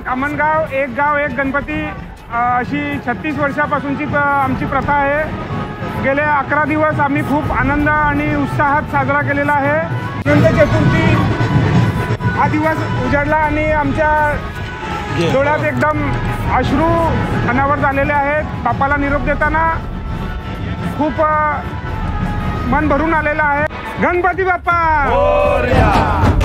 कामनगाव एक गाव एक गणपती अशी 36 वर्षापासूनची आमची प्रथा आहे। गेले 11 दिवस आम्ही खूप आनंद आणि उत्साहात साजरा केलेला आहे। अनंत चतुर्थी हा दिवस उजाडला आणि आमच्या डोळ्यात एकदम अश्रू अनावर झालेले आहेत। बाप्पाला निरोप देताना खूप मन भरून आलेला आहे। गणपती बाप्पा मोरया।